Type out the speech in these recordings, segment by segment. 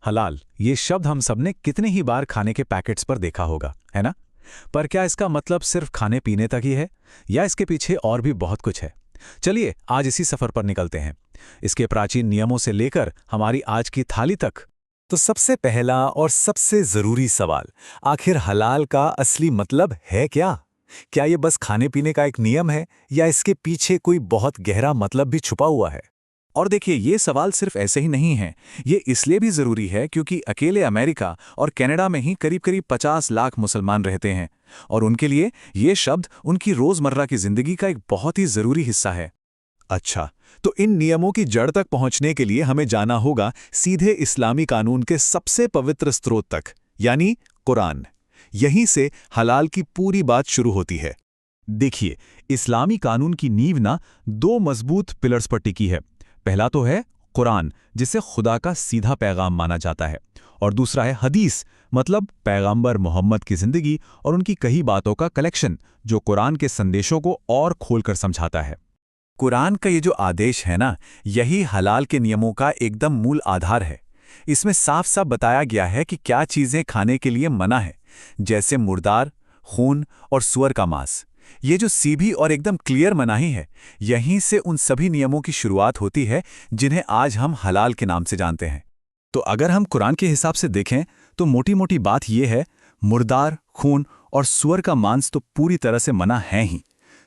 हलाल ये शब्द हम सबने कितने ही बार खाने के पैकेट्स पर देखा होगा, है ना? पर क्या इसका मतलब सिर्फ खाने पीने तक ही है या इसके पीछे और भी बहुत कुछ है? चलिए आज इसी सफर पर निकलते हैं, इसके प्राचीन नियमों से लेकर हमारी आज की थाली तक। तो सबसे पहला और सबसे जरूरी सवाल, आखिर हलाल का असली मतलब है क्या? क्या ये बस खाने पीने का एक नियम है या इसके पीछे कोई बहुत गहरा मतलब भी छुपा हुआ है? और देखिए, ये सवाल सिर्फ ऐसे ही नहीं है। ये इसलिए भी जरूरी है क्योंकि अकेले अमेरिका और कनाडा में ही करीब करीब 50 लाख मुसलमान रहते हैं और उनके लिए ये शब्द उनकी रोजमर्रा की जिंदगी का एक बहुत ही जरूरी हिस्सा है। अच्छा, तो इन नियमों की जड़ तक पहुंचने के लिए हमें जाना होगा सीधे इस्लामी कानून के सबसे पवित्र स्रोत तक, यानी कुरान। यहीं से हलाल की पूरी बात शुरू होती है। देखिए, इस्लामी कानून की नींव ना दो मजबूत पिलर्स पर टिकी है। पहला तो है कुरान, जिसे खुदा का सीधा पैगाम माना जाता है, और दूसरा है हदीस, मतलब पैगंबर मोहम्मद की जिंदगी और उनकी कई बातों का कलेक्शन, जो कुरान के संदेशों को और खोलकर समझाता है। कुरान का ये जो आदेश है ना, यही हलाल के नियमों का एकदम मूल आधार है। इसमें साफ साफ बताया गया है कि क्या चीजें खाने के लिए मना है, जैसे मुर्दार, खून और सूअर का मांस। ये जो सीधी और एकदम क्लियर मनाही है, यहीं से उन सभी नियमों की शुरुआत होती है जिन्हें आज हम हलाल के नाम से जानते हैं। तो अगर हम कुरान के हिसाब से देखें तो मोटी मोटी बात यह है, मुर्दार, खून और सूअर का मांस तो पूरी तरह से मना है ही।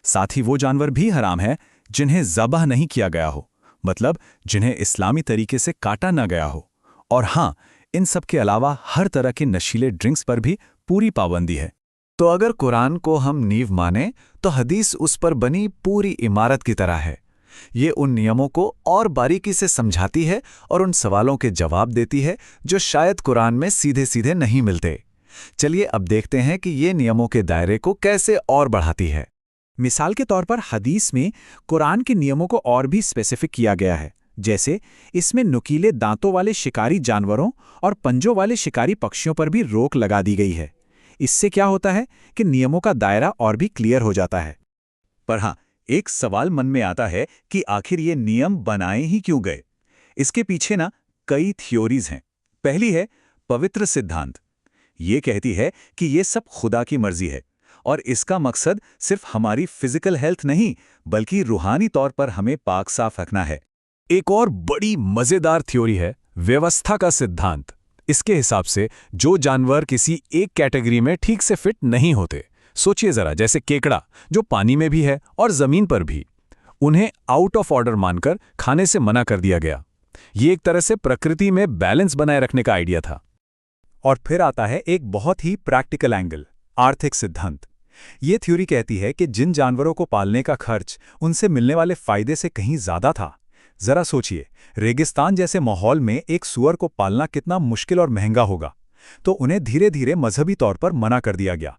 साथ ही वो जानवर भी हराम है जिन्हें ज़बह नहीं किया गया हो, मतलब जिन्हें इस्लामी तरीके से काटा न गया हो। और हाँ, इन सब के अलावा हर तरह के नशीले ड्रिंक्स पर भी पूरी पाबंदी है। तो अगर कुरान को हम नींव माने तो हदीस उस पर बनी पूरी इमारत की तरह है। ये उन नियमों को और बारीकी से समझाती है और उन सवालों के जवाब देती है जो शायद कुरान में सीधे सीधे नहीं मिलते। चलिए अब देखते हैं कि ये नियमों के दायरे को कैसे और बढ़ाती है। मिसाल के तौर पर हदीस में कुरान के नियमों को और भी स्पेसिफिक किया गया है। जैसे इसमें नुकीले दांतों वाले शिकारी जानवरों और पंजों वाले शिकारी पक्षियों पर भी रोक लगा दी गई है। इससे क्या होता है कि नियमों का दायरा और भी क्लियर हो जाता है। पर हाँ, एक सवाल मन में आता है कि आखिर ये नियम बनाए ही क्यों गए? इसके पीछे ना कई थ्योरीज हैं। पहली है पवित्र सिद्धांत। ये कहती है कि ये सब खुदा की मर्जी है और इसका मकसद सिर्फ हमारी फिजिकल हेल्थ नहीं, बल्कि रूहानी तौर पर हमें पाक साफ रखना है। एक और बड़ी मजेदार थ्योरी है व्यवस्था का सिद्धांत। इसके हिसाब से जो जानवर किसी एक कैटेगरी में ठीक से फिट नहीं होते, सोचिए जरा, जैसे केकड़ा जो पानी में भी है और जमीन पर भी, उन्हें आउट ऑफ ऑर्डर मानकर खाने से मना कर दिया गया। ये एक तरह से प्रकृति में बैलेंस बनाए रखने का आइडिया था। और फिर आता है एक बहुत ही प्रैक्टिकल एंगल, आर्थिक सिद्धांत। ये थ्योरी कहती है कि जिन जानवरों को पालने का खर्च उनसे मिलने वाले फायदे से कहीं ज्यादा था। जरा सोचिए, रेगिस्तान जैसे माहौल में एक सूअर को पालना कितना मुश्किल और महंगा होगा, तो उन्हें धीरे धीरे मजहबी तौर पर मना कर दिया गया।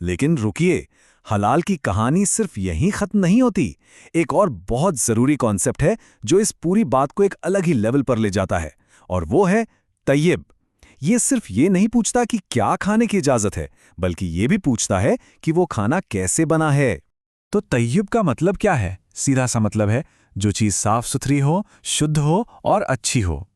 लेकिन रुकिए, हलाल की कहानी सिर्फ यहीं खत्म नहीं होती। एक और बहुत जरूरी कॉन्सेप्ट है जो इस पूरी बात को एक अलग ही लेवल पर ले जाता है, और वो है तय्यब। ये सिर्फ ये नहीं पूछता कि क्या खाने की इजाजत है, बल्कि ये भी पूछता है कि वो खाना कैसे बना है। तो तय्यब का मतलब क्या है? सीधा सा मतलब है जो चीज साफ सुथरी हो, शुद्ध हो और अच्छी हो।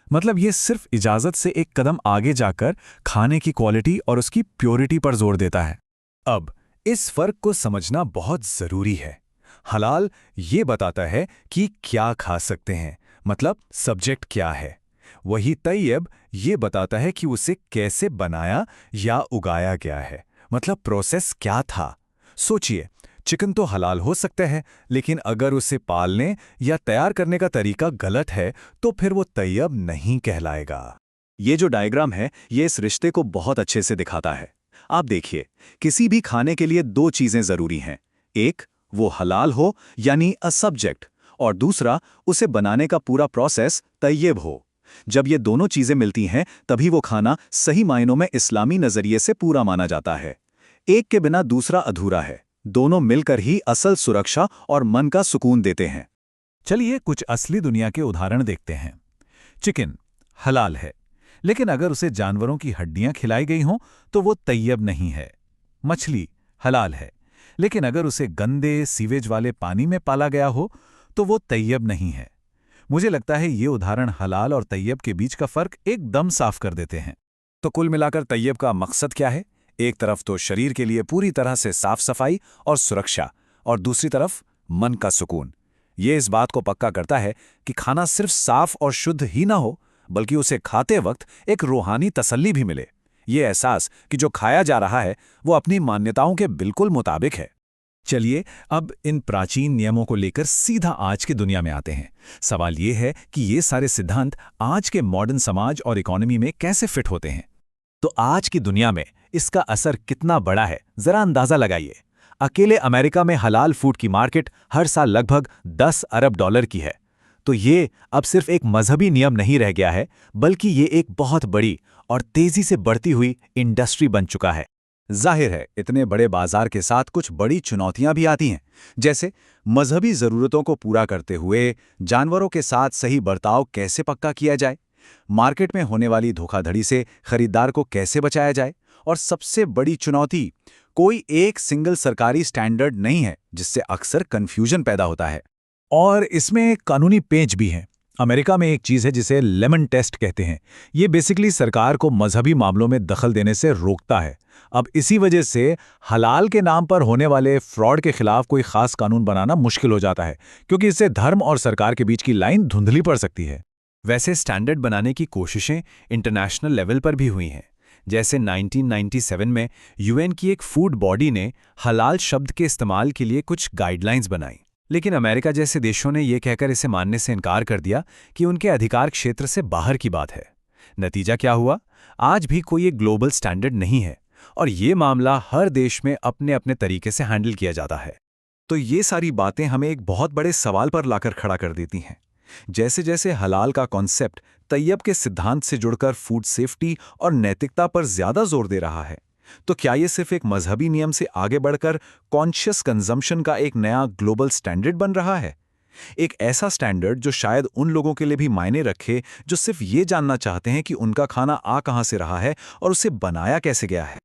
मतलब ये सिर्फ इजाजत से एक कदम आगे जाकर खाने की क्वालिटी और उसकी प्योरिटी पर जोर देता है। अब इस फर्क को समझना बहुत जरूरी है। हलाल ये बताता है कि क्या खा सकते हैं, मतलब सब्जेक्ट क्या है। वही तय्यब ये बताता है कि उसे कैसे बनाया या उगाया गया है, मतलब प्रोसेस क्या था। सोचिए, चिकन तो हलाल हो सकता है, लेकिन अगर उसे पालने या तैयार करने का तरीका गलत है तो फिर वो तय्यब नहीं कहलाएगा। ये जो डायग्राम है, ये इस रिश्ते को बहुत अच्छे से दिखाता है। आप देखिए, किसी भी खाने के लिए दो चीजें जरूरी हैं। एक, वो हलाल हो यानी अ सब्जेक्ट, और दूसरा, उसे बनाने का पूरा प्रोसेस तय्यब हो। जब ये दोनों चीजें मिलती हैं, तभी वो खाना सही मायनों में इस्लामी नजरिए से पूरा माना जाता है। एक के बिना दूसरा अधूरा है। दोनों मिलकर ही असल सुरक्षा और मन का सुकून देते हैं। चलिए कुछ असली दुनिया के उदाहरण देखते हैं। चिकन हलाल है, लेकिन अगर उसे जानवरों की हड्डियां खिलाई गई हों तो वो तय्यब नहीं है। मछली हलाल है, लेकिन अगर उसे गंदे सीवेज वाले पानी में पाला गया हो तो वो तय्यब नहीं है। मुझे लगता है ये उदाहरण हलाल और तैयब के बीच का फर्क एकदम साफ कर देते हैं। तो कुल मिलाकर तैयब का मकसद क्या है? एक तरफ तो शरीर के लिए पूरी तरह से साफ सफाई और सुरक्षा, और दूसरी तरफ मन का सुकून। ये इस बात को पक्का करता है कि खाना सिर्फ साफ और शुद्ध ही ना हो, बल्कि उसे खाते वक्त एक रूहानी तसल्ली भी मिले। ये एहसास कि जो खाया जा रहा है वो अपनी मान्यताओं के बिल्कुल मुताबिक है। चलिए अब इन प्राचीन नियमों को लेकर सीधा आज की दुनिया में आते हैं। सवाल ये है कि ये सारे सिद्धांत आज के मॉडर्न समाज और इकोनॉमी में कैसे फिट होते हैं। तो आज की दुनिया में इसका असर कितना बड़ा है, जरा अंदाजा लगाइए। अकेले अमेरिका में हलाल फूड की मार्केट हर साल लगभग 10 अरब डॉलर की है। तो ये अब सिर्फ एक मजहबी नियम नहीं रह गया है, बल्कि ये एक बहुत बड़ी और तेजी से बढ़ती हुई इंडस्ट्री बन चुका है। जाहिर है, इतने बड़े बाजार के साथ कुछ बड़ी चुनौतियां भी आती हैं, जैसे मजहबी जरूरतों को पूरा करते हुए जानवरों के साथ सही बर्ताव कैसे पक्का किया जाए, मार्केट में होने वाली धोखाधड़ी से खरीदार को कैसे बचाया जाए, और सबसे बड़ी चुनौती, कोई एक सिंगल सरकारी स्टैंडर्ड नहीं है, जिससे अक्सर कंफ्यूजन पैदा होता है। और इसमें एक कानूनी पेंच भी है। अमेरिका में एक चीज है जिसे लेमन टेस्ट कहते हैं। ये बेसिकली सरकार को मजहबी मामलों में दखल देने से रोकता है। अब इसी वजह से हलाल के नाम पर होने वाले फ्रॉड के खिलाफ कोई खास कानून बनाना मुश्किल हो जाता है, क्योंकि इससे धर्म और सरकार के बीच की लाइन धुंधली पड़ सकती है। वैसे स्टैंडर्ड बनाने की कोशिशें इंटरनेशनल लेवल पर भी हुई हैं। जैसे 1997 में यूएन की एक फूड बॉडी ने हलाल शब्द के इस्तेमाल के लिए कुछ गाइडलाइंस बनाई, लेकिन अमेरिका जैसे देशों ने यह कहकर इसे मानने से इनकार कर दिया कि उनके अधिकार क्षेत्र से बाहर की बात है। नतीजा क्या हुआ? आज भी कोई एक ग्लोबल स्टैंडर्ड नहीं है, और ये मामला हर देश में अपने अपने तरीके से हैंडल किया जाता है। तो ये सारी बातें हमें एक बहुत बड़े सवाल पर लाकर खड़ा कर देती हैं। जैसे जैसे हलाल का कॉन्सेप्ट तैयब के सिद्धांत से जुड़कर फूड सेफ्टी और नैतिकता पर ज्यादा जोर दे रहा है, तो क्या ये सिर्फ एक मजहबी नियम से आगे बढ़कर कॉन्शियस कंजम्पशन का एक नया ग्लोबल स्टैंडर्ड बन रहा है? एक ऐसा स्टैंडर्ड जो शायद उन लोगों के लिए भी मायने रखे जो सिर्फ ये जानना चाहते हैं कि उनका खाना आ कहां से रहा है और उसे बनाया कैसे गया है।